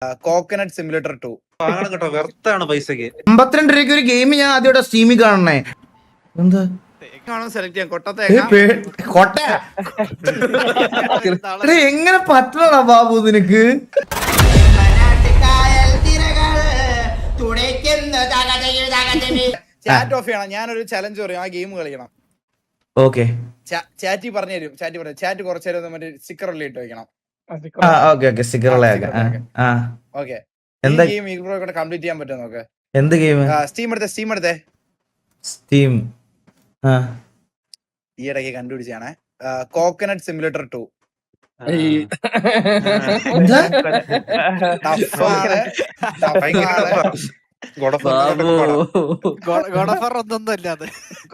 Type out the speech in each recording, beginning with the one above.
Coconut simulator 2 വാങ്ങണം കേട്ടോ, വെർത്താണ് പൈസക്ക്. 52 രൂപയ്ക്ക് ഒരു ഗെയിം ഞാൻ ആദ്യമായിട്ട് സ്ട്രീമിൽ കാണണേ. എന്താ സെലക്ട് ചെയ്യാം. കൊട്ടത്തേക്ക കൊട്ട എങ്ങനെ പറ്റണടാ ബാബു നിനക്ക്? ചാറ്റ് ഓഫ് ചെയ്യണം. ഞാനൊരു ചലഞ്ച് പറയും, ആ ഗെയിം കളിക്കണം. ഓക്കെ ചാറ്റി പറഞ്ഞു തരും. ചാറ്റ് കുറച്ചു നേരം മറ്റേ സ്റ്റിക്കർ ഉള്ളിൽ ഇട്ട് വെക്കണം. ഓക്കെ സ്റ്റിക്കറുകളൊക്കെ. ഓക്കെ, എന്താ ഗെയിം കംപ്ലീറ്റ് ചെയ്യാൻ പറ്റുമോ നോക്ക്. എന്ത് ഗെയിം? സ്റ്റീം എടുത്തേ സ്റ്റീം ഈ ഇടയ്ക്ക് കണ്ടുപിടിച്ചാണ്. Coconut simulator 2.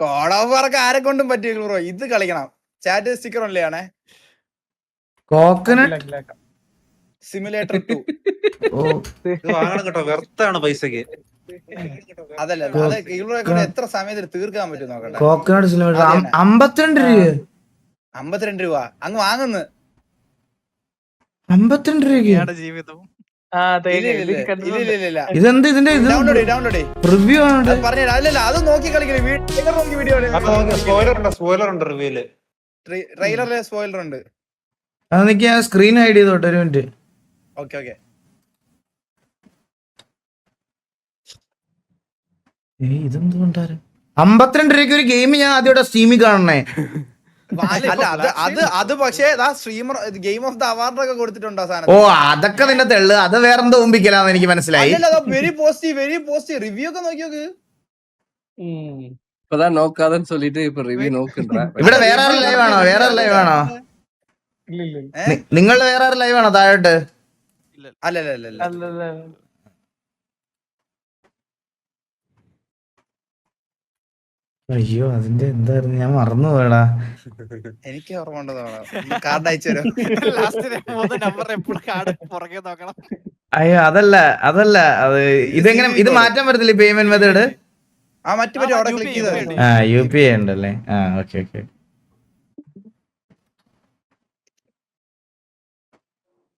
കോടോഫർക്ക് ആരെ കൊണ്ടും പറ്റിയ ബ്രോ, ഇത് കളിക്കണം. ചാറ്റ് സ്റ്റിക്കർ ഉള്ളിലാണേ. കോക്കനട്ട് സിമുലേറ്റർ 2 വാങ്ങണം കേട്ടോ, വെർത്താണ് പൈസക്ക്. അതല്ല, അത് എത്ര സമയത്തിൽ തീർക്കാൻ പറ്റും നോക്കട്ടെ. കോക്കനട്ട് സിമുലേറ്റർ 52 രൂപ. 52 രൂപ അങ്ങ് വാങ്ങുന്നു. 52 രൂപയ്ക്ക് ജീവിതം. ഇതെന്ത്? ഇതിന്റെ ഡൗൺലോഡ് റിവ്യൂ ആണ് പറഞ്ഞുതരാം. അല്ലല്ല, അത് നോക്കി കളിക്കില്ല. വീഡിയോ സ്പോയിലർ ഉണ്ട് റിവ്യൂല്. ട്രെയിലറിലെ സ്പോയിലർ ഉണ്ട്. അതെനിക്ക് ഞാൻ സ്ക്രീൻ ഹൈഡ് ചെയ്തോട്ടെ ഒരു മിനിറ്റ്. ഓക്കെ ഇതെന്തുകൊണ്ടാണ് 52 രൂപയ്ക്ക് ഒരു ഗെയിം ഞാൻ ആദ്യമായിട്ട് സ്ട്രീമിൽ കാണണേ. അല്ല, അത് പക്ഷേ streamer game of the award ഒക്കെ കൊടുത്തിട്ടുണ്ടോ സാധനം? ഓ അതൊക്കെ നിന്റെ തെള്ളു, അത് വേറെന്തോ ഊമ്പിക്കലാന്ന് എനിക്ക് മനസ്സിലായി. വെരി പോസിറ്റീവ് റിവ്യൂ ഒക്കെ നോക്കി നോക്ക്. இப்பதான் நோக்காதன்னு சொல்லிட்டு இப்ப ரிவ்யூ நோக்குன்றேன். ഇവിടെ വേറെ ലൈവ് ആണോ? നിങ്ങളുടെ വേറെ ലൈവ് ആണോ താഴോട്ട്? അല്ല. അയ്യോ അതിന്റെ എന്തായിരുന്നു, ഞാൻ മറന്നു പോയടാ. എനിക്ക് ഓർമ്മ ഉണ്ടെന്ന് കാർഡ് അയച്ചു തരാം. അയ്യോ അതല്ല അത് ഇതെങ്ങനെ ഇത് മാറ്റാൻ പറ്റത്തില്ല പേയ്മെന്റ് മെത്തേഡ്? അവിടെ ക്ലിക്ക് ചെയ്ത് UPI ഉണ്ടല്ലേ? ഓക്കെ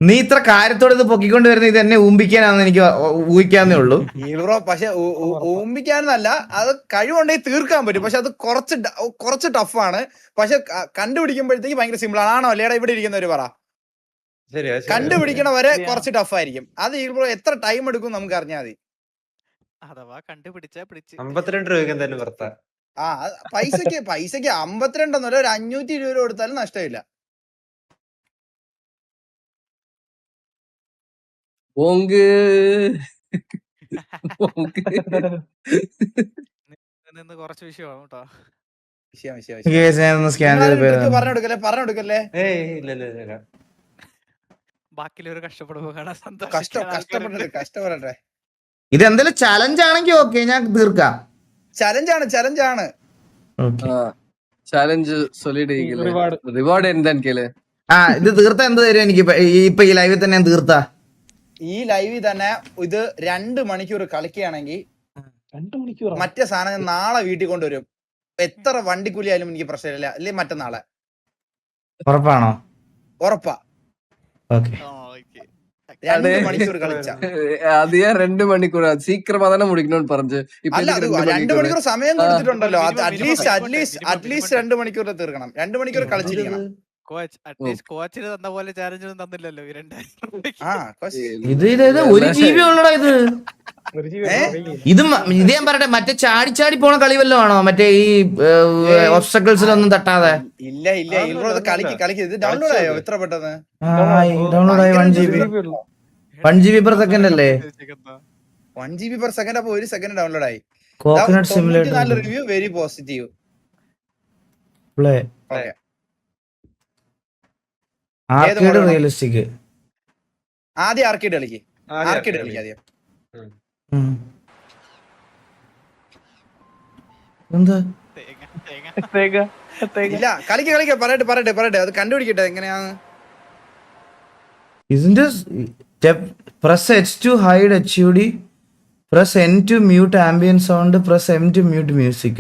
നീ ഇത്ര കാര്യത്തോടെ ഇത് പൊക്കിക്കൊണ്ട് വരുന്ന ഇത് എന്നെ ഊമ്പിക്കാനാന്ന് എനിക്ക് ഊഹിക്കാന്നേ ഉള്ളൂ. പക്ഷെ ഊമ്പിക്കാനല്ല, അത് കഴിവുണ്ടെങ്കിൽ തീർക്കാൻ പറ്റും. പക്ഷെ അത് കുറച്ച് ടഫാണ്. പക്ഷെ കണ്ടുപിടിക്കുമ്പോഴത്തേക്ക് ഭയങ്കര സിമ്പിൾ ആണ്. ആണോ അല്ലേടാ ഇവിടെ ഇരിക്കുന്നവര് പറ? കണ്ടുപിടിക്കണ വരെ കുറച്ച് ടഫായിരിക്കും. അത് എത്ര ടൈം എടുക്കും നമുക്ക് അറിഞ്ഞാൽ മതി. അഥവാ കണ്ടുപിടിച്ച 52 രൂപയ്ക്ക് എന്തായാലും വെർത്താ. പൈസക്ക് 52 ഒന്നുമല്ല, ഒരു 520 രൂപ കൊടുത്താലും നഷ്ടമില്ല. போங்கு നിന്ന് കുറച്ച് വിഷയമാണ് കേട്ടോ. പറഞ്ഞെടുക്കല്ലേ. ബാക്കിയുള്ളവർ കഷ്ടപ്പെടുമ്പോ കാണാൻ സന്തോഷം. കഷ്ടപ്പെടട്ടെ. ഇത് എന്തെങ്കിലും ചലഞ്ച് ആണെങ്കിൽ ഓക്കെ, ഞാൻ തീർക്കാം. ചലഞ്ചാണ്. ചാലഞ്ച് சொல்லிடு. റിവാർഡ് എന്താന്ന് കേള്. ഇത് തീർത്താ എന്ത് തരും എനിക്ക്? ഇപ്പൊ ഈ ലൈവിൽ തന്നെ ഞാൻ തീർത്താ? ഈ ലൈവിൽ തന്നെ ഇത് 2 മണിക്കൂർ കളിക്കുകയാണെങ്കിൽ മറ്റേ സാധനം നാളെ വീട്ടിൽ കൊണ്ടുവരും. എത്ര വണ്ടിക്കൂലി ആയാലും എനിക്ക് പ്രശ്നമില്ല. അല്ലെ മറ്റന്നാളെ. ഉറപ്പാണോ? ഉറപ്പാ. ഓക്കെ 2 മണിക്കൂർ കളിച്ച അത് ഞാൻ 2 മണിക്കൂർ സീക്രമാ തന്നെ മുടിക്കണമെന്ന് പറഞ്ഞു. അല്ല, അത് 2 മണിക്കൂർ സമയം കൊടുത്തിട്ടുണ്ടല്ലോ. അറ്റ്ലീസ്റ്റ് 2 മണിക്കൂർ തീർക്കണം. 2 മണിക്കൂർ കളിച്ചിരിക്കണം. കോച്ചിന് തന്ന പോലെ ചാലഞ്ചൊന്നും തന്നില്ലല്ലോ. ഇത് 1 GB ഉള്ളടാ ഇത്. ഇത് ഞാൻ പറയട്ടെ, മറ്റേ ചാടി പോണ കളി വല്ലതും ആണോ? മറ്റേ ഈ ഒബ്സ്റ്റക്കിൾസിലൊന്നും തട്ടാതെ? ഇല്ല കളിക്ക്. ഇത് ഡൗൺലോഡ് ആയോ എത്ര പെട്ടെന്ന്? ഡൗൺലോഡ് ആയി 1 GB per second അല്ലേ? 1 GB per second. അപ്പൊ 1 സെക്കൻഡ് ഡൗൺലോഡ് ആയി. Coconut simulator review very positive. Play arcade realistic. ആദ്യം ആർക്കേഡ് കളിക്ക് ആദ്യം. എന്താ ഇല്ല, കളിക്ക. പറയട്ടെ. അത് കണ്ടുപിടിക്കട്ടെ എങ്ങനെയാന്ന്. ഇതിന്റെ press H to hide HUD, press N to mute ambient sound, press M to mute music.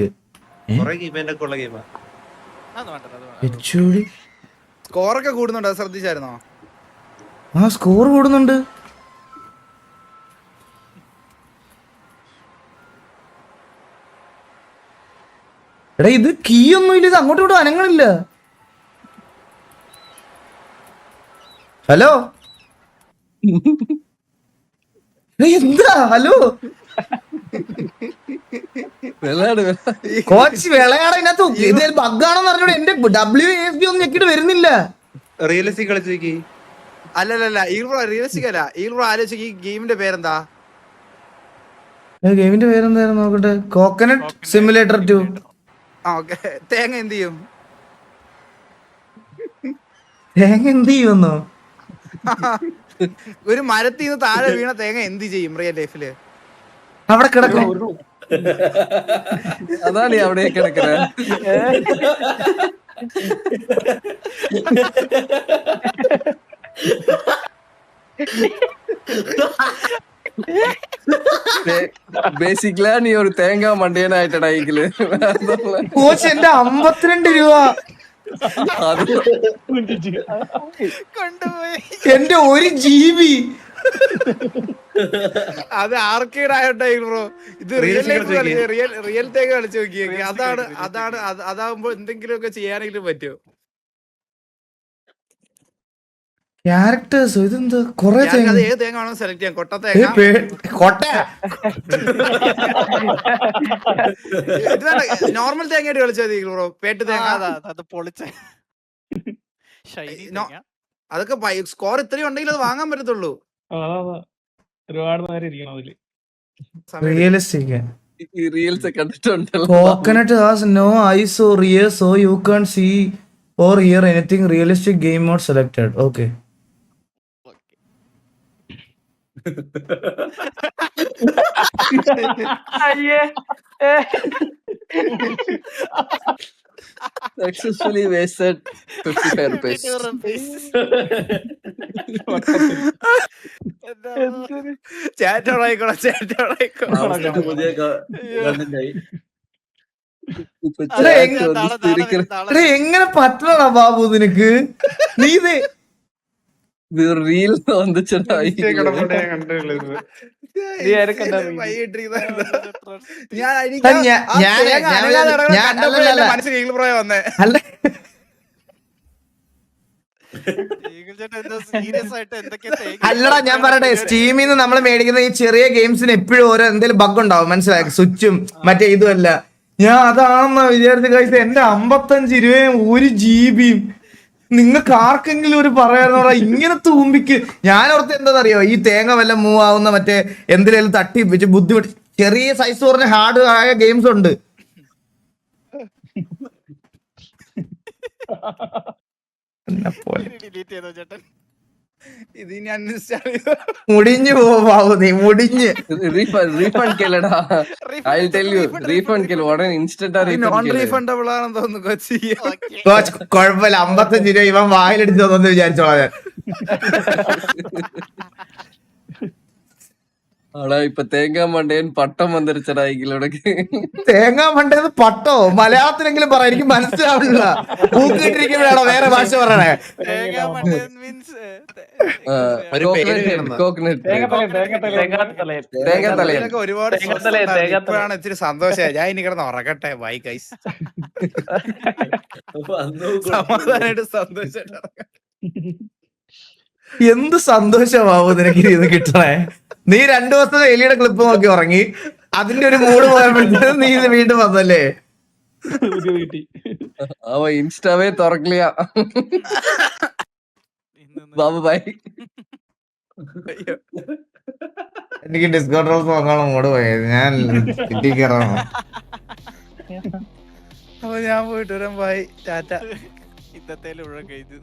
HUD സ്കോറൊക്കെ കൂടുന്നുണ്ട്, അത് ശ്രദ്ധിച്ചായിരുന്നോ? സ്കോർ കൂടുന്നുണ്ട്. എടാ ഇത് കീ ഒന്നും ഇല്ല, ഇത് അങ്ങോട്ടും ഇങ്ങോട്ടും അനങ്ങളില്ല. ഹലോ എന്താ ഹലോ കോച്ച് വിളയാടെ ഇതിനകത്ത് ഇത് ബഗ്ഗാണെന്ന് പറഞ്ഞോട് എന്റെ WASD ഒന്നും ഞെക്കിട്ട് വരുന്നില്ല. റിയലിസ്റ്റിക് കളിച്ചു നോക്കി. അല്ലല്ല റിയലിസ്റ്റിക് അല്ല. ഈഗിൾ ആലോചിച്ച് ഈ ഗെയിമിന്റെ പേരെന്താ? ഗെയിമിന്റെ പേരെന്തായിരുന്നു നോക്കട്ടെ. Coconut simulator 2. ഓക്കെ. തേങ്ങ എന്ത് ചെയ്യും? തേങ്ങ എന്ത് ചെയ്യുമെന്നോ? ഒരു മരത്തിൽ നിന്ന് താഴെ വീണ തേങ്ങ എന്ത് ചെയ്യും റിയൽ ലൈഫില്? അവിടെ കിടക്കും. അതാണ് അവിടെ കിടക്കുന്നത്. ബേസിക്കലാ നീ ഒരു തേങ്ങ മണ്ടിയനായിട്ടടാ ഈഗിള്. കോച്ച് എന്റെ 52 രൂപ കൊണ്ടുപോയി. എന്റെ 1 GB. അത് ആർക്കേഡ് ആയോട്ടെ ബ്രോ. ഇത് റിയൽ ലൈഫ് റിയൽ തേങ്ങ കളിച്ചു നോക്കിയേ. അതാകുമ്പോ എന്തെങ്കിലുമൊക്കെ ചെയ്യാനെങ്കിലും പറ്റുമോ? ക്യാരക്ടേഴ്സ് ഇതെന്താ കൊറേ അത് ഏത് തേങ്ങ വേണോ സെലക്ട് ചെയ്യാം. കൊട്ട തേങ്ങ, നോർമൽ തേങ്ങയായിട്ട് കളിച്ചാൽ മതി ബ്രോ. പേട്ട് തേങ്ങ അത് പൊളിച്ച അതൊക്കെ സ്കോർ ഇത്രയും ഉണ്ടെങ്കിൽ അത് വാങ്ങാൻ പറ്റത്തുള്ളൂ. ഒരുപാട് നേരം ഇരിക്കണം അതില്. റിയലിസ്റ്റിക്. ഈ റീൽസ് കണ്ടിട്ടുണ്ടല്ലോ. Coconut has no eyes or ears, so you can't see or hear anything. Realistic game mode selected. Okay. Successfully wasted 55 rupees. ചാറ്റോളായിക്കോളാം. എങ്ങനെ പറ്റണടാ ബാബു നിനക്ക്? നീ ഇത് റീൽ വന്നിട്ടാ അല്ല അല്ലടാ ഞാൻ പറയട്ടെ, സ്റ്റീമിൽ നിന്ന് നമ്മൾ മേടിക്കുന്ന ഈ ചെറിയ ഗെയിംസിന് എപ്പോഴും ഓരോ എന്തെങ്കിലും ബഗ് ഉണ്ടാവും, മനസ്സിലായി? സ്വിച്ചും മറ്റേ ഇതുമല്ല. ഞാൻ അതാണെന്നാ വിചാരിച്ച കഴിച്ച എന്റെ 55 രൂപയും 1 GB. നിങ്ങൾക്ക് ആർക്കെങ്കിലും ഒരു പറയാനോടാ ഇങ്ങനെ തൂമ്പിക്ക്? ഞാൻ ഓർത്ത് എന്താണെന്നറിയോ, ഈ തേങ്ങ വല്ല മൂവ് ആവുന്ന മറ്റേ എന്തിലും തട്ടി വെച്ച് ബുദ്ധിമുട്ട് ചെറിയ സൈസ് പറഞ്ഞ ഹാർഡ് ആയ ഗെയിംസ് ഉണ്ട്. ഇത് ഞാൻ മുടിഞ്ഞു പോവാ നീ, മുടിഞ്ഞ്. റീഫണ്ട് കേളടാ. ഐ ടെൽ യു റീഫണ്ട് കേൾ ഉടനെ ഇൻസ്റ്റന്റ് നോൺ റീഫണ്ടബിൾ ആണെന്ന് തോന്നുന്നു കൊച്ചി. കുഴപ്പമില്ല, 55 രൂപ ഇവൻ വായിലെടുത്ത് തോന്നുന്നു വിചാരിച്ചോളാം ഞാൻ. ആടാ ഇപ്പൊ തേങ്ങാ മണ്ടയൻ പട്ടം വന്നിരിച്ചടാ ഈഗിളോടക്ക്. തേങ്ങാ മണ്ടേന്ന് പട്ടോ മലയാളത്തിലെങ്കിലും പറ, എനിക്ക് മനസ്സിലാവില്ല. പൂക്കിട്ടിരിക്കുമ്പോഴാണോ വേറെ ഭാഷ പറയണേ? ഒരുപാട് ഇപ്പോഴാണ് ഇത്തിരി സന്തോഷമായി. ഞാൻ ഇനി കിടന്ന് ഉറക്കട്ടെ. Bye guys. സമാധാനായിട്ട് സന്തോഷമായിട്ട്. എന്ത് സന്തോഷമാവും നിനക്ക് ഇത് കിട്ടണേ? നീ 2 ദിവസം എലിയുടെ ക്ലിപ്പ് നോക്കി ഉറങ്ങി, അതിന്റെ ഒരു മൂഡ് പോയപ്പോഴത്തേക്കും നീ ഇത് വീണ്ടും വന്നല്ലേ? അവ ഇൻസ്റ്റാവേ തുറക്കില്ല. ബാബു ബൈ. എനിക്ക് ഡിസ്കൗണ്ട് റോൾസ് നോക്കാനുള്ള മൂഡ് പോയത്. ഞാൻ സിറ്റി കയറണം. അപ്പൊ ഞാൻ പോയിട്ട് വരാം. ബൈ, ടാറ്റ. ഇന്നത്തെ കഴിഞ്ഞു.